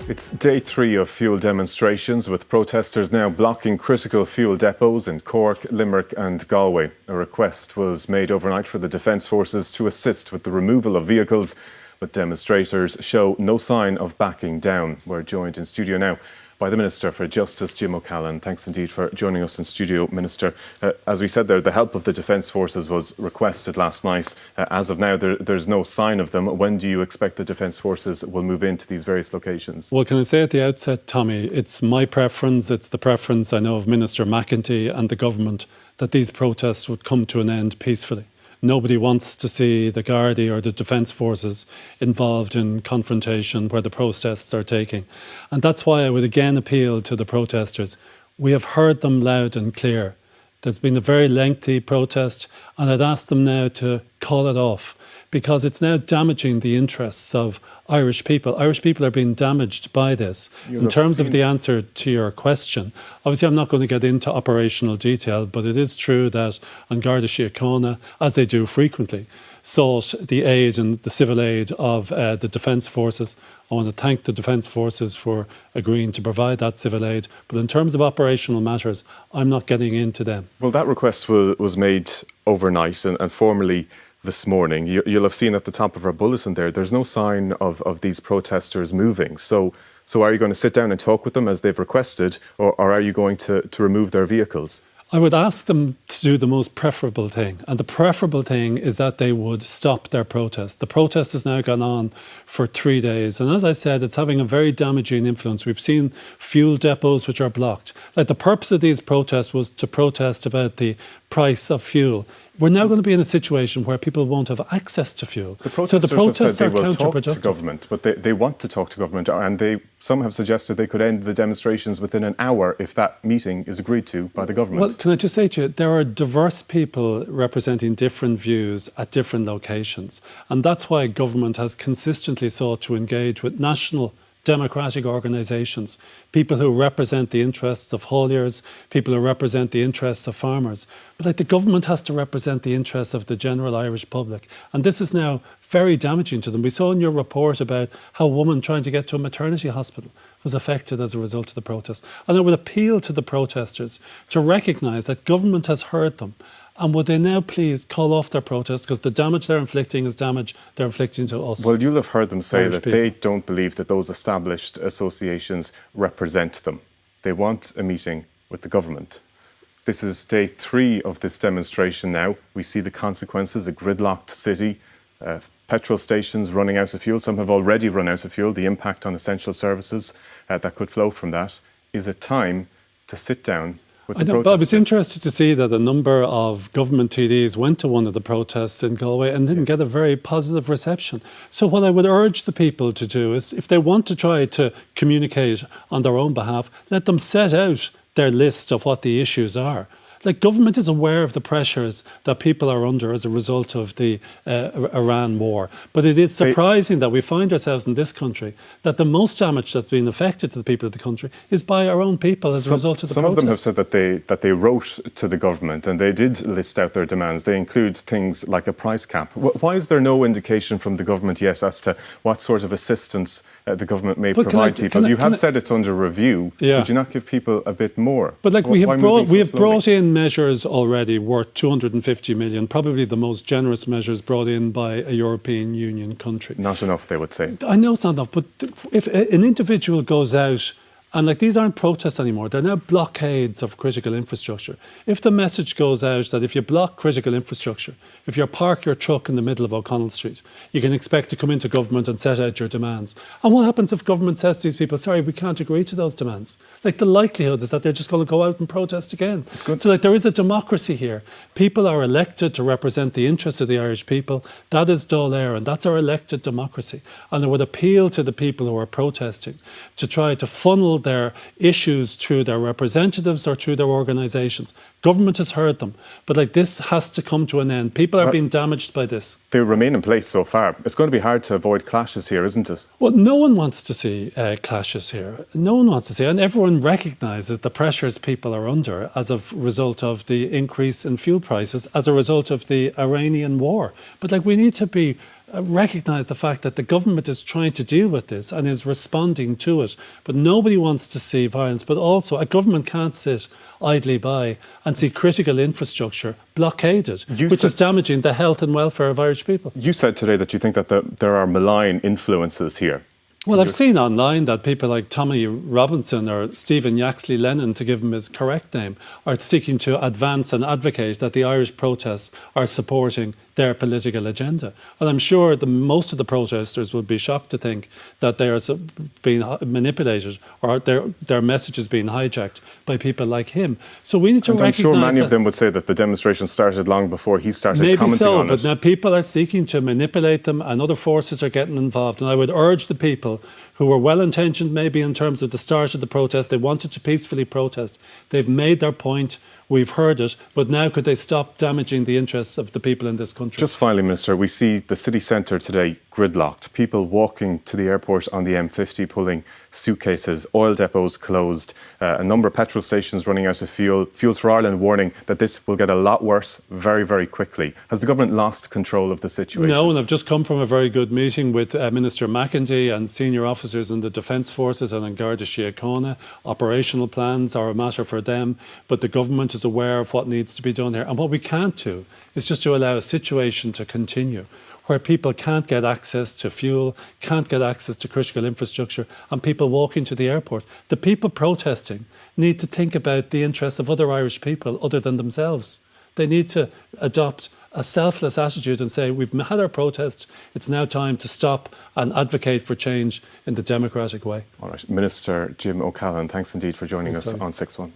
It's day 3 of fuel demonstrations, with protesters now blocking critical fuel depots in Cork, Limerick and Galway. A request was made overnight for the Defence Forces to assist with the removal of vehicles, but demonstrators show no sign of backing down. We're joined in studio now by the Minister for Justice, Jim O'Callaghan. Thanks indeed for joining us in studio, Minister. As we said there, the help of the Defence Forces was requested last night. As of now, there's no sign of them. When do you expect the Defence Forces will move into these various locations? Well, can I say at the outset, Tommy, it's my preference, it's the preference, I know, of Minister McEntee and the government, that these protests would come to an end peacefully. Nobody wants to see the Gardaí or the Defence Forces involved in confrontation where the protests are taking. And that's why I would again appeal to the protesters. We have heard them loud and clear. There's been a very lengthy protest, and I'd ask them now to call it off, because it's now damaging the interests of Irish people. Irish people are being damaged by this. In terms of the answer to your question, obviously I'm not going to get into operational detail, but it is true that on Garda Síochána, as they do frequently, sought the aid and the civil aid of the Defence Forces. I want to thank the Defence Forces for agreeing to provide that civil aid. But in terms of operational matters, I'm not getting into them. Well, that request was made overnight and formally this morning. You'll have seen at the top of our bulletin there's no sign of these protesters moving. So are you going to sit down and talk with them as they've requested, or are you going to remove their vehicles? I would ask them to do the most preferable thing. And the preferable thing is that they would stop their protest. The protest has now gone on for 3 days. And as I said, it's having a very damaging influence. We've seen fuel depots which are blocked. Like, the purpose of these protests was to protest about the price of fuel. We're now going to be in a situation where people won't have access to fuel. The protesters have said they will talk to government, but they want to talk to government, and some have suggested they could end the demonstrations within an hour if that meeting is agreed to by the government. Well, can I just say to you, there are diverse people representing different views at different locations, and that's why government has consistently sought to engage with national democratic organisations, people who represent the interests of hauliers, people who represent the interests of farmers. But the government has to represent the interests of the general Irish public. And this is now very damaging to them. We saw in your report about how a woman trying to get to a maternity hospital was affected as a result of the protest. And I would appeal to the protesters to recognise that government has heard them. And would they now please call off their protest, because the damage they're inflicting is damage they're inflicting to us. Well, you'll have heard them say Irish that people. they don't believe that those established associations represent them. They want a meeting with the government. This is day 3 of this demonstration now. We see the consequences: a gridlocked city, petrol stations running out of fuel. Some have already run out of fuel. The impact on essential services that could flow from that. Is it time to sit down? I know, but I was interested to see that a number of government TDs went to one of the protests in Galway and didn't get a very positive reception. So what I would urge the people to do is, if they want to try to communicate on their own behalf, let them set out their list of what the issues are. Like, government is aware of the pressures that people are under as a result of the Iran war. But it is surprising that we find ourselves in this country that the most damage that's been affected to the people of the country is by our own people as a result of the protest. Some of them have said that they wrote to the government and they did list out their demands. They include things like a price cap. Why is there no indication from the government yet as to what sort of assistance the government may provide people? You have said it's under review. Yeah. Would you not give people a bit more? But we have brought in measures already worth 250 million, probably the most generous measures brought in by a European Union country. Not enough, they would say. I know it's not enough, but if an individual goes out, and these aren't protests anymore, they're now blockades of critical infrastructure. If the message goes out that if you block critical infrastructure, if you park your truck in the middle of O'Connell Street, you can expect to come into government and set out your demands. And what happens if government says to these people, sorry, we can't agree to those demands? The likelihood is that they're just going to go out and protest again. So there is a democracy here. People are elected to represent the interests of the Irish people. That is Dáil Éireann, and that's our elected democracy. And I would appeal to the people who are protesting to try to funnel their issues through their representatives or through their organisations. Government has heard them, but this has to come to an end. People are being damaged by this. They remain in place so far. It's going to be hard to avoid clashes here, isn't it? Well, no one wants to see clashes here. No one wants to see, and everyone recognises the pressures people are under as a result of the increase in fuel prices, as a result of the Iranian war. But we need to be recognise the fact that the government is trying to deal with this and is responding to it. But nobody wants to see violence. But also, a government can't sit idly by and see critical infrastructure blockaded, which is damaging the health and welfare of Irish people. You said today that you think that there are malign influences here. Well, I've seen online that people like Tommy Robinson or Stephen Yaxley Lennon, to give him his correct name, are seeking to advance and advocate that the Irish protests are supporting their political agenda. And I'm sure most of the protesters would be shocked to think that they are being manipulated or their message is being hijacked by people like him. So we need to recognise that. I'm sure many of them would say that the demonstration started long before he started commenting on it. Maybe so, but now people are seeking to manipulate them and other forces are getting involved. And I would urge the people who were well-intentioned maybe in terms of the start of the protest, they wanted to peacefully protest. They've made their point. We've heard it, but now could they stop damaging the interests of the people in this country? Just finally, Minister, we see the city centre today gridlocked. People walking to the airport on the M50 pulling suitcases, oil depots closed, a number of petrol stations running out of fuel. Fuels for Ireland warning that this will get a lot worse very, very quickly. Has the government lost control of the situation? No, and I've just come from a very good meeting with Minister McEntee and senior officers in the Defence Forces and in Garda Síochána. Operational plans are a matter for them, but the government is aware of what needs to be done here. And what we can't do is just to allow a situation to continue where people can't get access to fuel, can't get access to critical infrastructure, and people walking to the airport. The people protesting need to think about the interests of other Irish people other than themselves. They need to adopt a selfless attitude and say, we've had our protest, it's now time to stop and advocate for change in the democratic way. All right. Minister Jim O'Callaghan, thanks indeed for joining us on 6-1.